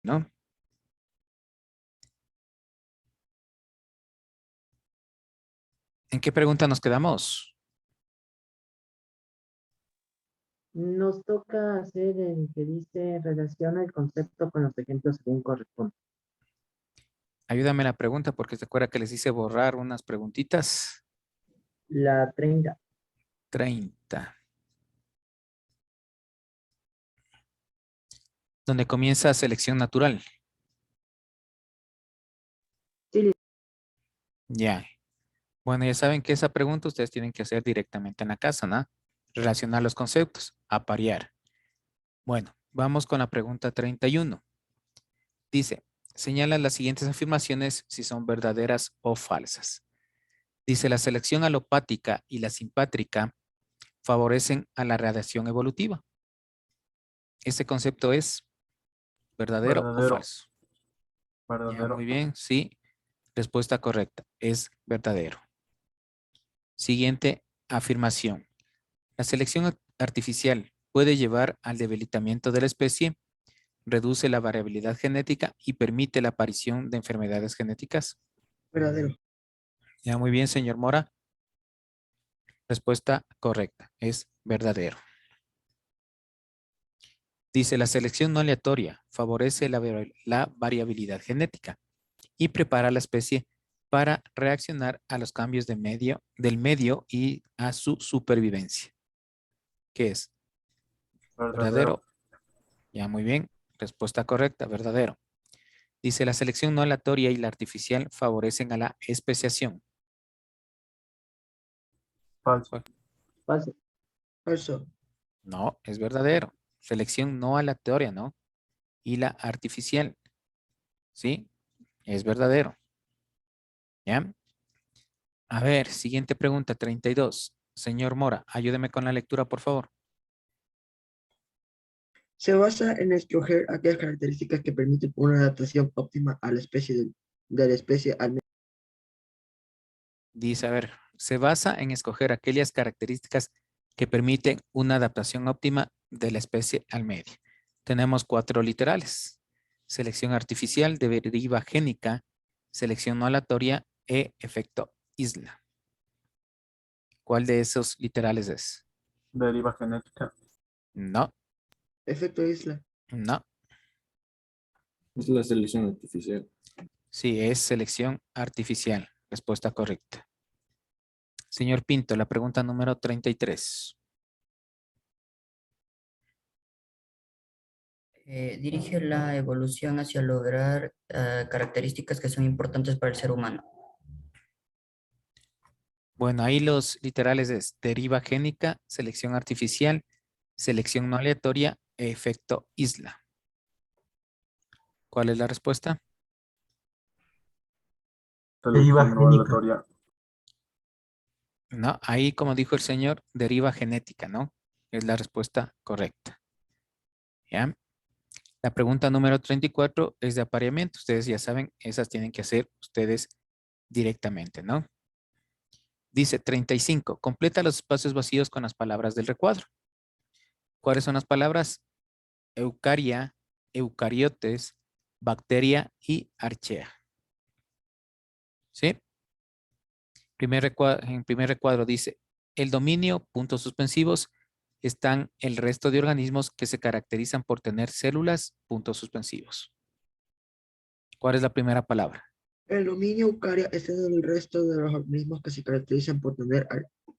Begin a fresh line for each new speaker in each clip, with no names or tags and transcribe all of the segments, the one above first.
¿no? ¿En qué pregunta nos quedamos?
Nos toca hacer el que dice relaciona el concepto con los ejemplos según corresponde.
Ayúdame en la pregunta porque se acuerda que les hice borrar unas preguntitas.
La 30.
30. Donde comienza selección natural.
Sí,
Ya. Bueno, ya saben que esa pregunta ustedes tienen que hacer directamente en la casa, ¿no? Relacionar los conceptos, aparear. Bueno, vamos con la pregunta 31. Dice, señala las siguientes afirmaciones si son verdaderas o falsas. Dice, la selección alopática y la simpátrica favorecen a la radiación evolutiva. ¿Este concepto es verdadero o
Verdadero.
falso? Ya,
Verdadero.
muy bien, sí. Respuesta correcta, es verdadero. Siguiente afirmación. La selección artificial puede llevar al debilitamiento de la especie, reduce la variabilidad genética y permite la aparición de enfermedades genéticas.
verdadero.
Ya, muy bien, señor Mora. Respuesta correcta, es verdadero. Dice, la selección no aleatoria favorece la variabilidad genética y prepara a la especie para reaccionar a los cambios del medio y a su supervivencia. ¿Qué es?
Verdadero.
¿Verdadero? Ya, muy bien. Respuesta correcta, verdadero. Dice, la selección no aleatoria y la artificial favorecen a la especiación.
Falso.
Falso. Falso.
No, es verdadero. Selección no aleatoria, ¿no? Y la artificial, ¿sí? Es verdadero. ¿Ya? A ver, siguiente pregunta, 32. Señor Mora, ayúdeme con la lectura, por favor.
Se basa en escoger aquellas características que permiten una adaptación óptima a la especie de la especie al medio.
Dice, a ver, se basa en escoger aquellas características que permiten una adaptación óptima de la especie al medio. Tenemos 4 literales. Selección artificial, deriva génica, selección no aleatoria e efecto isla. ¿Cuál de esos literales es?
Deriva genética.
No,
Efecto isla.
no.
Es la selección artificial.
Sí, es selección artificial. Respuesta correcta. Señor Pinto, la pregunta número 33.
Dirige la evolución hacia lograr características que son importantes para el ser humano.
Bueno, ahí los literales es deriva génica, selección artificial, selección no aleatoria e efecto isla. ¿Cuál es la respuesta?
Selección no
génica.
aleatoria.
No, ahí como dijo el señor, deriva genética, ¿no? Es la respuesta correcta. ¿Ya? La pregunta número 34 es de apareamiento. Ustedes ya saben, esas tienen que hacer ustedes directamente, ¿no? Dice 35. Completa los espacios vacíos con las palabras del recuadro. ¿Cuáles son las palabras? Eucaria, eucariotes, bacteria y archea. ¿Sí? En primer recuadro dice, el dominio, puntos suspensivos, están el resto de organismos que se caracterizan por tener células, puntos suspensivos. ¿Cuál es la primera palabra?
El dominio eucaria está en el resto de los organismos que se caracterizan por tener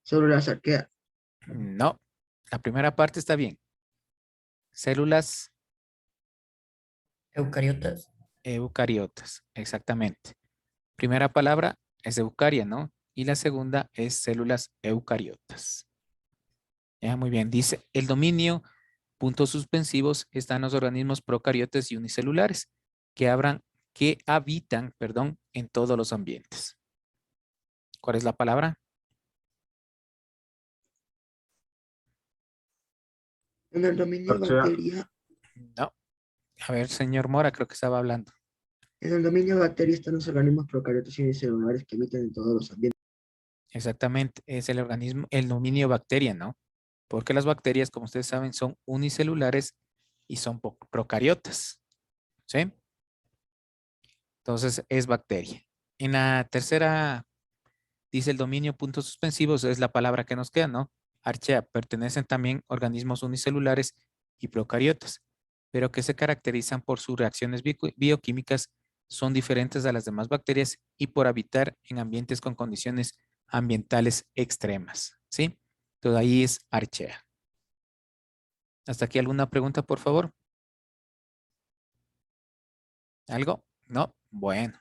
células arqueas.
No, la primera parte está bien. Células
Eucariotas.
eucariotas, exactamente. Primera palabra es eucaria, ¿no? Y la segunda es células eucariotas. Ya, muy bien. Dice, el dominio, puntos suspensivos, están los organismos procariotas y unicelulares que habitan, perdón, en todos los ambientes. ¿Cuál es la palabra?
En el dominio
Archea.
bacteria,
No. A ver, señor Mora, creo que estaba hablando.
en el dominio bacteria están los organismos procariotas y unicelulares que habitan en todos los ambientes.
Exactamente, es el organismo, el dominio bacteria, ¿no? Porque las bacterias, como ustedes saben, son unicelulares y son procariotas. ¿Sí? Entonces es bacteria. En la tercera, dice el dominio puntos suspensivos, es la palabra que nos queda, ¿no? Archaea, pertenecen también organismos unicelulares y procariotas, pero que se caracterizan por sus reacciones bioquímicas, son diferentes a las demás bacterias y por habitar en ambientes con condiciones ambientales extremas, ¿sí? Entonces ahí es Archaea. ¿Hasta aquí alguna pregunta, por favor? ¿Algo? ¿No? Bueno.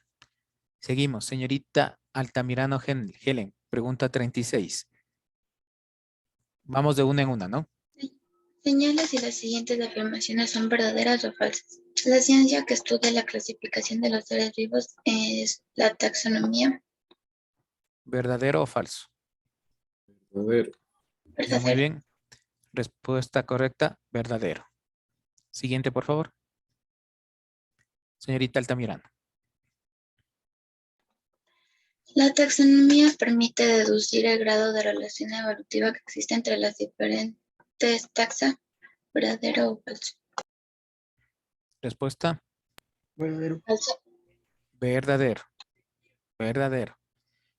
Seguimos. Señorita Altamirano Helen, pregunta 36. Vamos de una en una, ¿no?
Señala si las siguientes afirmaciones son verdaderas o falsas. La ciencia que estudia la clasificación de los seres vivos es la taxonomía.
¿Verdadero o falso?
Verdadero.
Ya, muy
Verdadera.
bien. Respuesta correcta, verdadero. Siguiente, por favor. Señorita Altamirano.
La taxonomía permite deducir el grado de relación evolutiva que existe entre las diferentes taxa. ¿Verdadero o falso?
Respuesta,
Verdadero.
Falso.
verdadero. Verdadero.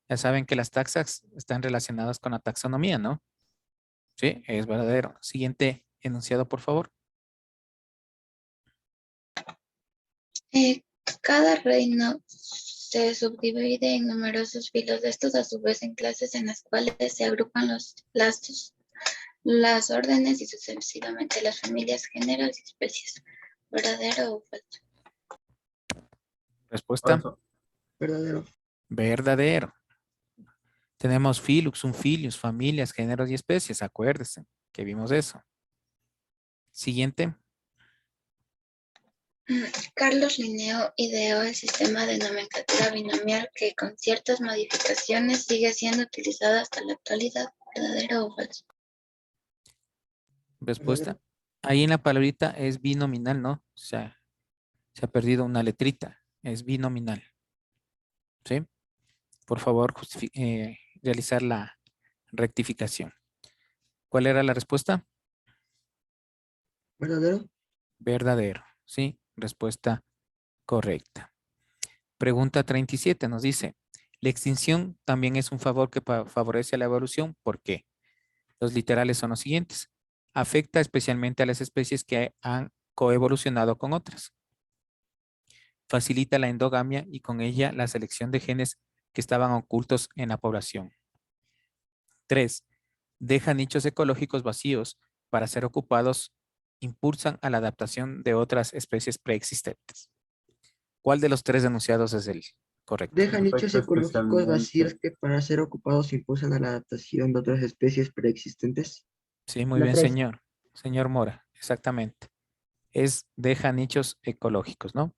Ya saben que las taxas están relacionadas con la taxonomía, ¿no? Sí, es verdadero. Siguiente enunciado, por favor.
Cada reino se subdivide en numerosos filos, estos a su vez en clases en las cuales se agrupan las órdenes y sucesivamente las familias, géneros y especies. ¿Verdadero o falso?
Respuesta,
Falso.
Verdadero.
verdadero. Tenemos filux, unfilius, familias, géneros y especies. Acuérdense que vimos eso. Siguiente.
Carlos Linneo ideó el sistema de nomenclatura binomial que con ciertas modificaciones sigue siendo utilizado hasta la actualidad. ¿Verdadero o falso?
Respuesta.
Verdadero.
Ahí en la palabrita es binominal, ¿no? O sea, se ha perdido una letrita. Es binominal. ¿Sí? Por favor, realizar la rectificación. ¿Cuál era la respuesta?
Verdadero.
Verdadero. ¿Sí? Respuesta correcta. Pregunta 37 nos dice, la extinción también es un favor que favorece a la evolución. ¿Por qué? Los literales son los siguientes. Afecta especialmente a las especies que han coevolucionado con otras. Facilita la endogamia y con ella la selección de genes que estaban ocultos en la población. 3. Deja nichos ecológicos vacíos para ser ocupados, impulsan a la adaptación de otras especies preexistentes. ¿Cuál de los tres enunciados es el correcto?
Deja nichos
Afecta
ecológicos vacíos
especialmente.
que para ser ocupados impulsan a la adaptación de otras especies preexistentes.
Sí, muy
La
bien,
3.
señor. Señor Mora, exactamente. Es deja nichos ecológicos, ¿no?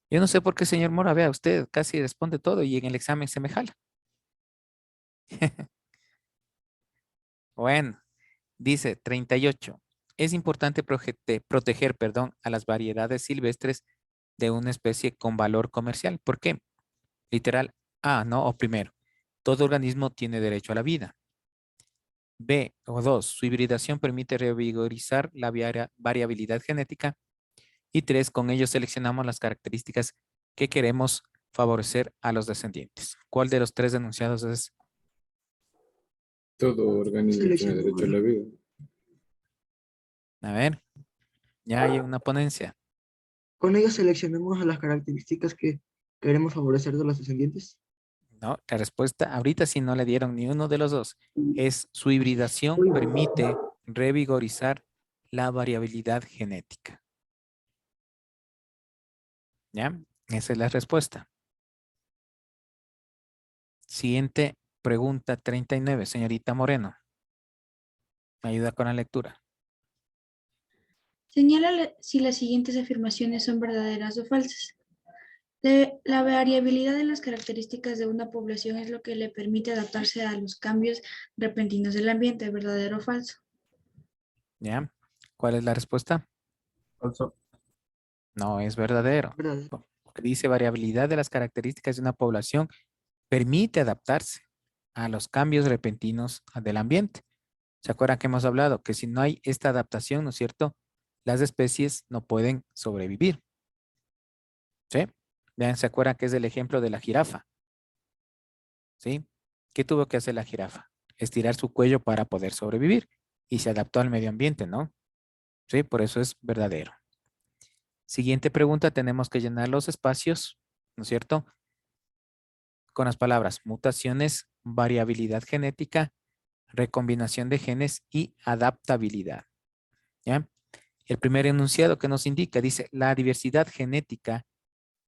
Yo no sé por qué, señor Mora, vea, usted casi responde todo y en el examen se me jala. Bueno, dice 38. Es importante proteger, a las variedades silvestres de una especie con valor comercial. ¿Por qué? Literal A, ¿no? O primero, todo organismo tiene derecho a la vida. B, o 2, su hibridación permite revigorizar la variabilidad genética. Y 3, con ello seleccionamos las características que queremos favorecer a los descendientes. ¿Cuál de los tres denunciados es?
Todo organismo tiene
Selección
derecho a
uno.
la vida.
A ver, ya hay una ponencia.
Con ello seleccionamos a las características que queremos favorecer de los descendientes.
No, la respuesta ahorita sí no le dieron ni uno de los dos. Es su hibridación permite revigorizar la variabilidad genética. ¿Ya? Esa es la respuesta. Siguiente pregunta 39, señorita Moreno. Me ayuda con la lectura.
Señala si las siguientes afirmaciones son verdaderas o falsas. La variabilidad de las características de una población es lo que le permite adaptarse a los cambios repentinos del ambiente, ¿verdadero o falso?
¿Ya? ¿Cuál es la respuesta?
Falso.
No, es verdadero.
Verdadero.
Porque dice variabilidad de las características de una población permite adaptarse a los cambios repentinos del ambiente. ¿Se acuerdan que hemos hablado? Que si no hay esta adaptación, ¿no es cierto? Las especies no pueden sobrevivir. ¿Sí? Vean, ¿se acuerdan que es el ejemplo de la jirafa? ¿Sí? ¿Qué tuvo que hacer la jirafa? Estirar su cuello para poder sobrevivir y se adaptó al medio ambiente, ¿no? Sí, por eso es verdadero. Siguiente pregunta, tenemos que llenar los espacios, ¿no es cierto? Con las palabras mutaciones, variabilidad genética, recombinación de genes y adaptabilidad. ¿Ya? El primer enunciado que nos indica dice, la diversidad genética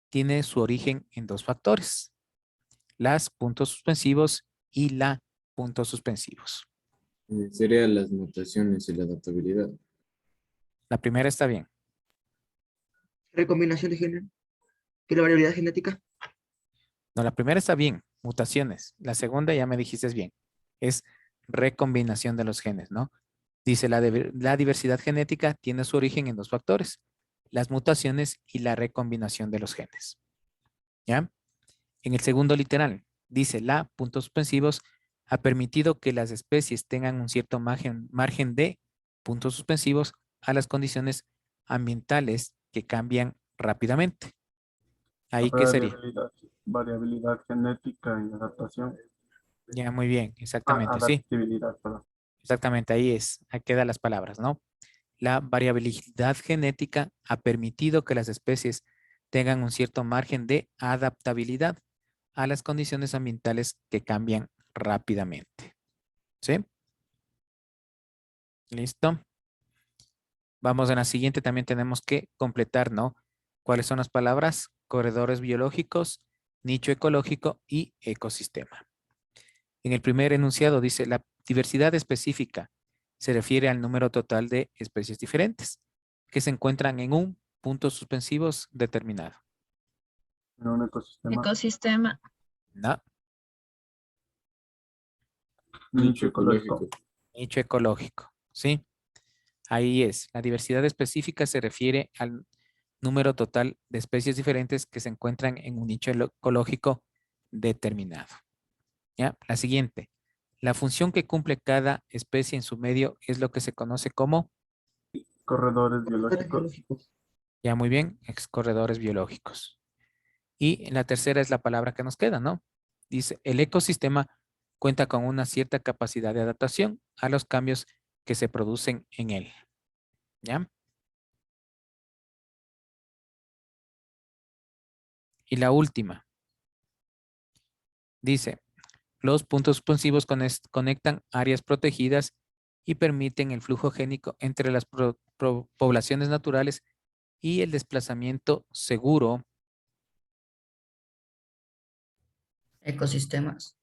tiene su origen en dos factores, las puntos suspensivos y la puntos suspensivos.
Serían las mutaciones y la adaptabilidad.
La primera está bien.
Recombinación de género. Que la variabilidad genética.
No, la primera está bien, mutaciones. La segunda ya me dijiste bien, es recombinación de los genes, ¿no? Dice la diversidad genética tiene su origen en dos factores, las mutaciones y la recombinación de los genes. ¿Ya? En el segundo literal, dice la, puntos suspensivos, ha permitido que las especies tengan un cierto margen de puntos suspensivos a las condiciones ambientales que cambian rápidamente. ¿Ahí qué sería?
Variabilidad genética y adaptación.
Ya, muy bien, exactamente, sí.
Adaptabilidad, perdón.
Exactamente, ahí es, ahí quedan las palabras, ¿no? La variabilidad genética ha permitido que las especies tengan un cierto margen de adaptabilidad a las condiciones ambientales que cambian rápidamente. ¿Sí? ¿Listo? Vamos a la siguiente, también tenemos que completar, ¿no? ¿Cuáles son las palabras? Corredores biológicos, nicho ecológico y ecosistema. En el primer enunciado dice, la diversidad específica se refiere al número total de especies diferentes que se encuentran en un punto suspensivos determinado.
En un ecosistema.
Ecosistema.
No,
Nicho ecológico.
nicho ecológico, ¿sí? Ahí es. La diversidad específica se refiere al número total de especies diferentes que se encuentran en un nicho ecológico determinado. ¿Ya? La siguiente. La función que cumple cada especie en su medio es lo que se conoce como,
Corredores biológicos.
Biológicos.
ya muy bien, corredores biológicos. Y la tercera es la palabra que nos queda, ¿no? Dice, el ecosistema cuenta con una cierta capacidad de adaptación a los cambios que se producen en él. ¿Ya? Y la última. Dice, los puntos suspensivos conectan áreas protegidas y permiten el flujo génico entre las poblaciones naturales y el desplazamiento seguro.
Ecosistemas.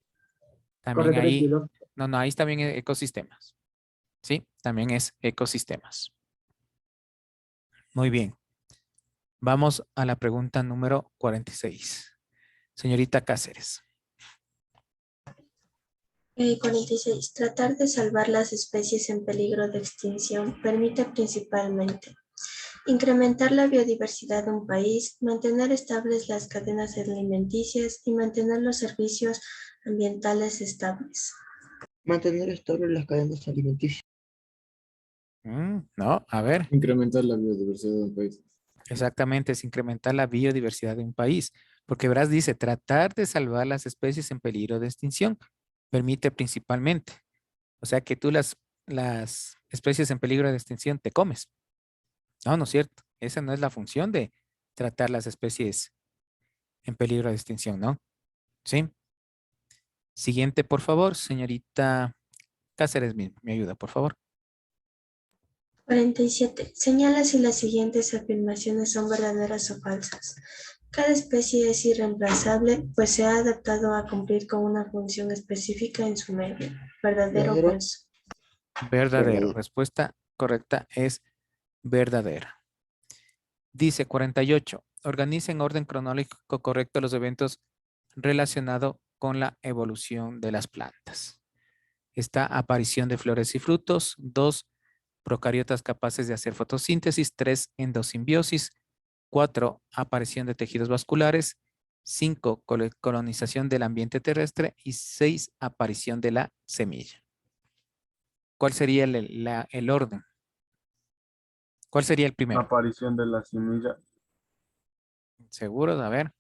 También
Corredores
ahí,
biológicos.
no, ahí está bien ecosistemas. ¿Sí? También es ecosistemas. Muy bien. Vamos a la pregunta número 46. Señorita Cáceres.
46. Tratar de salvar las especies en peligro de extinción permite principalmente incrementar la biodiversidad de un país, mantener estables las cadenas alimenticias y mantener los servicios ambientales estables.
Mantener estables las cadenas alimenticias.
No, a ver.
Incrementar la biodiversidad del país.
Exactamente, es incrementar la biodiversidad de un país. Porque verás, dice, tratar de salvar las especies en peligro de extinción permite principalmente. O sea que tú las especies en peligro de extinción te comes. No, no es cierto. Esa no es la función de tratar las especies en peligro de extinción, ¿no? ¿Sí? Siguiente, por favor, señorita Cáceres, me ayuda, por favor.
47. Señala si las siguientes afirmaciones son verdaderas o falsas. Cada especie es irreemplazable, pues se ha adaptado a cumplir con una función específica en su medio. ¿Verdadero o
Verdadero.
falso?
Verdadero. Respuesta correcta es verdadera. Dice 48. Organiza en orden cronológico correcto los eventos relacionados con la evolución de las plantas. Está aparición de flores y frutos. 2. Procariotas capaces de hacer fotosíntesis. 3. Endosimbiosis. 4. Aparición de tejidos vasculares. 5. Colonización del ambiente terrestre. Y 6. Aparición de la semilla. ¿Cuál sería el orden? ¿Cuál sería el primero?
Aparición de la semilla.
¿Seguros? A ver.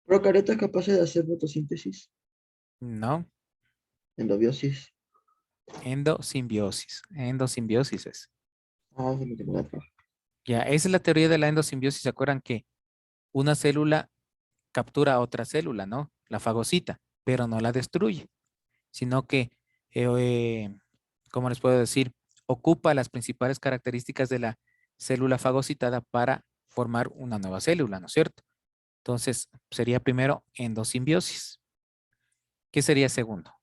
Procariotas capaces de hacer fotosíntesis,
No.
endobiosis.
Endosimbiosis. Endosimbiosis es.
Ah, se me quedó la otra.
Ya, esa es la teoría de la endosimbiosis. ¿Se acuerdan que una célula captura a otra célula, ¿no? La fagocita, pero no la destruye, sino que, ¿cómo les puedo decir? Ocupa las principales características de la célula fagocitada para formar una nueva célula, ¿no es cierto? Entonces, sería primero endosimbiosis. ¿Qué sería segundo?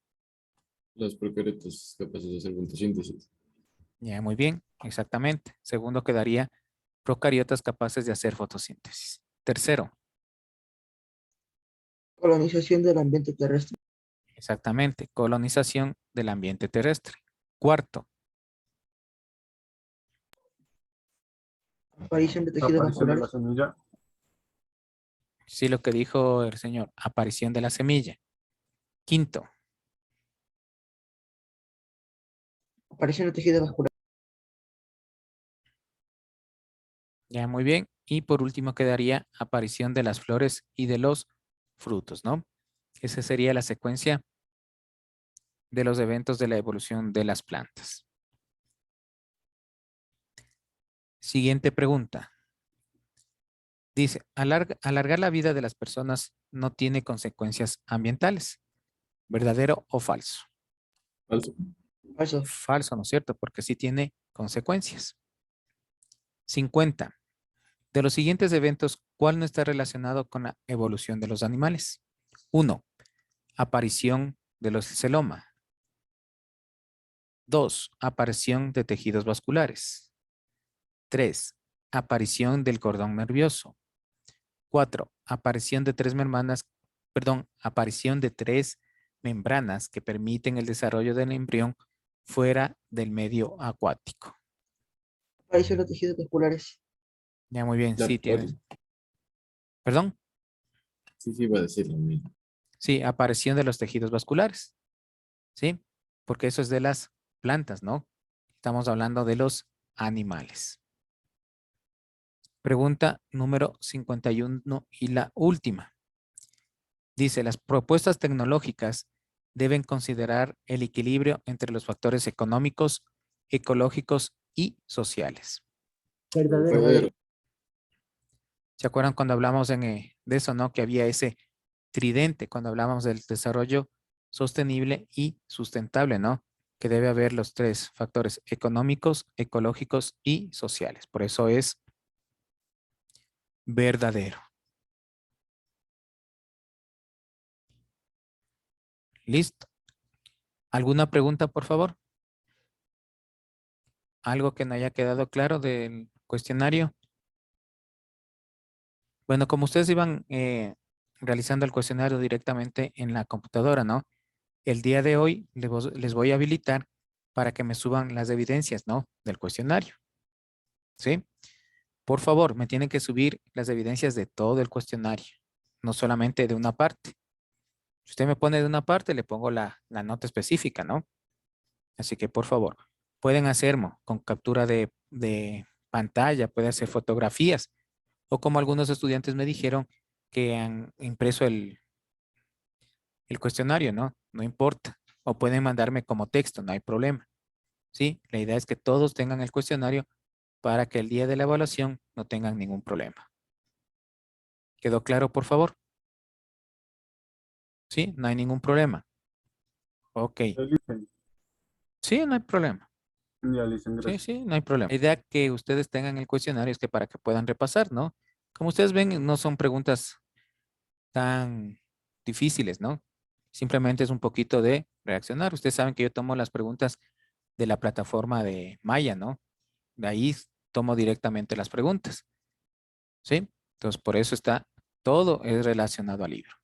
Los procariotas capaces de hacer fotosíntesis.
Ya, muy bien, exactamente. Segundo quedaría procariotas capaces de hacer fotosíntesis. Tercero,
Colonización del ambiente terrestre.
exactamente, colonización del ambiente terrestre. Cuarto,
Aparición de tejidos
Aparición de la
vasculares.
semilla.
sí lo que dijo el señor, aparición de la semilla. Quinto,
Aparición de tejidos vasculares.
ya muy bien. Y por último quedaría aparición de las flores y de los frutos, ¿no? Esa sería la secuencia de los eventos de la evolución de las plantas. Siguiente pregunta. Dice, alargar la vida de las personas no tiene consecuencias ambientales. ¿Verdadero o falso?
Falso.
Falso.
Falso, ¿no es cierto? Porque sí tiene consecuencias. 50. De los siguientes eventos, ¿cuál no está relacionado con la evolución de los animales? 1. Aparición de los celoma. 2. Aparición de tejidos vasculares. 3. Aparición del cordón nervioso. 4. Aparición de aparición de tres membranas que permiten el desarrollo del embrión fuera del medio acuático.
Aparición de tejidos vasculares.
Ya, muy bien,
La
sí
cual-
tienes. ¿Perdón?
Sí, iba a decir lo mismo.
Sí, aparición de los tejidos vasculares. ¿Sí? Porque eso es de las plantas, ¿no? Estamos hablando de los animales. Pregunta número 51 y la última. Dice, las propuestas tecnológicas deben considerar el equilibrio entre los factores económicos, ecológicos y sociales.
Verdadero.
Verdadero.
¿Se acuerdan cuando hablamos de eso, no? Que había ese tridente cuando hablábamos del desarrollo sostenible y sustentable, ¿no? Que debe haber los tres factores económicos, ecológicos y sociales. Por eso es verdadero. ¿Listo? ¿Alguna pregunta, por favor? ¿Algo que no haya quedado claro del cuestionario? Bueno, como ustedes iban realizando el cuestionario directamente en la computadora, ¿no? El día de hoy les voy a habilitar para que me suban las evidencias, ¿no? Del cuestionario. ¿Sí? Por favor, me tienen que subir las evidencias de todo el cuestionario, no solamente de una parte. Si usted me pone de una parte, le pongo la nota específica, ¿no? Así que, por favor, pueden hacerlo con captura de pantalla, pueden hacer fotografías, o como algunos estudiantes me dijeron que han impreso el cuestionario, ¿no? No importa. O pueden mandarme como texto, no hay problema. ¿Sí? La idea es que todos tengan el cuestionario para que el día de la evaluación no tengan ningún problema. ¿Quedó claro, por favor? ¿Sí? No hay ningún problema. Ok.
Dicen,
Sí, no hay problema.
ya dicen,
Sí,
gracias.
sí, no hay problema. La idea que ustedes tengan el cuestionario es que para que puedan repasar, ¿no? Como ustedes ven, no son preguntas tan difíciles, ¿no? Simplemente es un poquito de reaccionar. Ustedes saben que yo tomo las preguntas de la plataforma de Maya, ¿no? De ahí tomo directamente las preguntas, ¿sí? Entonces, por eso todo es relacionado al libro.